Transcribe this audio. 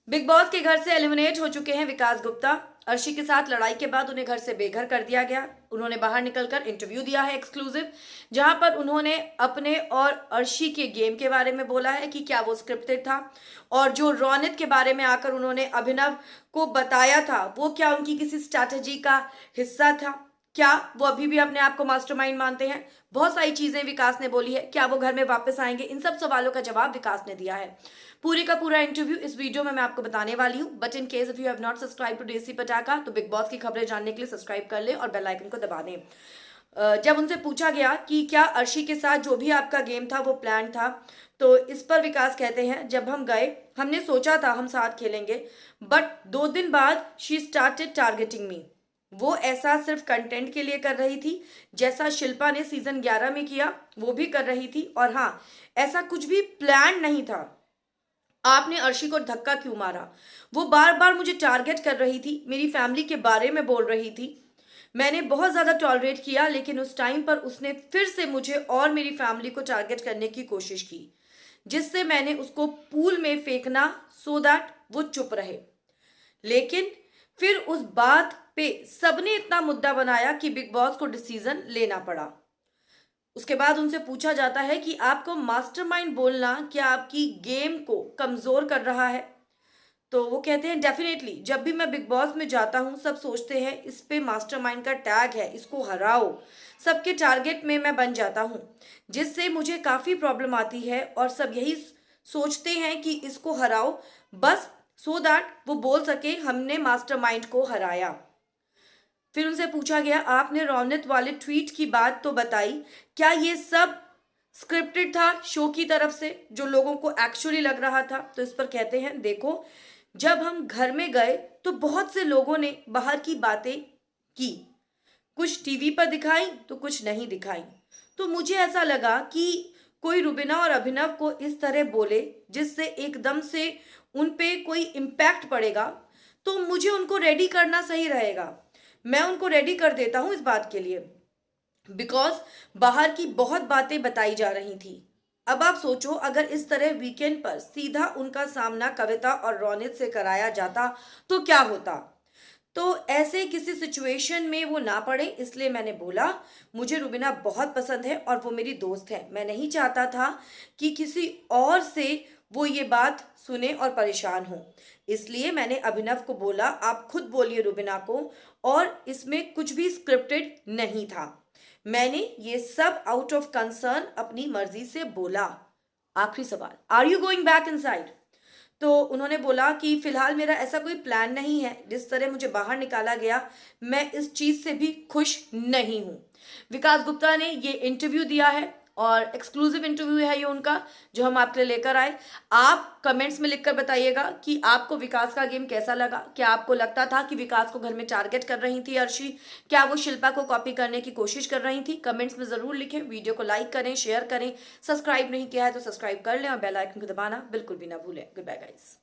Big boss के घर से एलिमिनेट हो चुके हैं विकास गुप्ता। अर्शी के साथ लड़ाई के बाद उन्हें घर से बेघर कर दिया गया। उन्होंने बाहर निकलकर इंटरव्यू दिया है एक्सक्लूसिव, जहां पर उन्होंने अपने और अर्शी के गेम के बारे में बोला है कि क्या वो स्क्रिप्टेड था, और जो रौनित के बारे में आकर उन्होंने अभिनव को बताया था वो क्या उनकी किसी स्ट्रैटेजी का हिस्सा था, क्या वो अभी भी अपने आप को मास्टरमाइंड मानते हैं। बहुत सारी चीजें विकास ने बोली है। क्या वो घर में वापस आएंगे, इन सब सवालों का जवाब विकास ने दिया है। पूरी का पूरा इंटरव्यू इस वीडियो में मैं आपको बताने वाली हूं। But in case if you have not subscribe to Desi Patakha तो बिग बॉस की खबरें जानने के लिए सब्सक्राइब कर लें और बेल आइकन को दबा दें। जब उनसे पूछा गया कि क्या अर्शी के साथ जो भी आपका गेम था वो प्लान था, तो इस पर विकास कहते हैं, जब हम गए हमने सोचा था हम साथ खेलेंगे, बट 2 दिन बाद शी स्टार्टेड टारगेटिंग मी। वो ऐसा सिर्फ कंटेंट के लिए कर रही थी, जैसा शिल्पा ने सीजन 11 में किया वो भी कर रही थी। और हाँ, ऐसा कुछ भी प्लान नहीं था। आपने अर्शी को धक्का क्यों मारा? वो बार बार मुझे टारगेट कर रही थी, मेरी फैमिली के बारे में बोल रही थी। मैंने बहुत ज्यादा टॉलरेट किया, लेकिन उस टाइम पर उसने फिर से मुझे और मेरी फैमिली को टारगेट करने की कोशिश की, जिससे मैंने उसको पूल में फेंकना सो दैट वो चुप रहे। लेकिन फिर उस बात पे सबने इतना मुद्दा बनाया कि बिग बॉस को डिसीजन लेना पड़ा। उसके बाद उनसे पूछा जाता है कि आपको मास्टरमाइंड बोलना क्या आपकी गेम को कमजोर कर रहा है? तो वो कहते हैं डेफिनेटली, जब भी मैं बिग बॉस में जाता हूँ सब सोचते हैं इस पे मास्टरमाइंड का टैग है, इसको हराओ। सबके टारगेट में मैं बन जाता हूँ, जिससे मुझे काफ़ी प्रॉब्लम आती है और सब यही सोचते हैं कि इसको हराओ, बस सो दैट वो बोल सके हमने मास्टरमाइंड को हराया। फिर उनसे पूछा गया, आपने रौनित वाले ट्वीट की बात तो बताई, क्या ये सब स्क्रिप्टेड था शो की तरफ से, जो लोगों को एक्चुअली लग रहा था? तो इस पर कहते हैं, देखो, जब हम घर में गए तो बहुत से लोगों ने बाहर की बातें की, कुछ टीवी पर दिखाई तो कुछ नहीं दिखाई। तो मुझे ऐसा लगा कि कोई रुबीना और अभिनव को इस तरह बोले जिससे एकदम से उन पे कोई इम्पैक्ट पड़ेगा, तो मुझे उनको रेडी करना सही रहेगा। मैं उनको रेडी कर देता हूँ इस बात के लिए, बिकॉज बाहर की बहुत बातें बताई जा रही थी। अब आप सोचो, अगर इस तरह वीकेंड पर सीधा उनका सामना कविता और रौनित से कराया जाता तो क्या होता? तो ऐसे किसी सिचुएशन में वो ना पड़े, इसलिए मैंने बोला मुझे रुबीना बहुत पसंद है और वो मेरी दोस्त है। मैं नहीं चाहता था कि किसी और से वो ये बात सुने और परेशान हो, इसलिए मैंने अभिनव को बोला आप खुद बोलिए रुबीना को, और इसमें कुछ भी स्क्रिप्टेड नहीं था। मैंने ये सब आउट ऑफ कंसर्न अपनी मर्जी से बोला। आखिरी सवाल, are you going back inside? तो उन्होंने बोला कि फिलहाल मेरा ऐसा कोई प्लान नहीं है। जिस तरह मुझे बाहर निकाला गया, मैं इस चीज से भी खुश नहीं हूं। विकास गुप्ता ने ये इंटरव्यू दिया है और एक्सक्लूसिव इंटरव्यू है ये उनका, जो हम आपके लिए लेकर आए। आप कमेंट्स में लिखकर बताइएगा कि आपको विकास का गेम कैसा लगा। क्या आपको लगता था कि विकास को घर में टारगेट कर रही थी अर्शी? क्या वो शिल्पा को कॉपी करने की कोशिश कर रही थी? कमेंट्स में जरूर लिखें। वीडियो को लाइक करें, शेयर करें। सब्सक्राइब नहीं किया है तो सब्सक्राइब कर लें और बेल आइकन को दबाना बिल्कुल भी ना भूलें। Goodbye guys.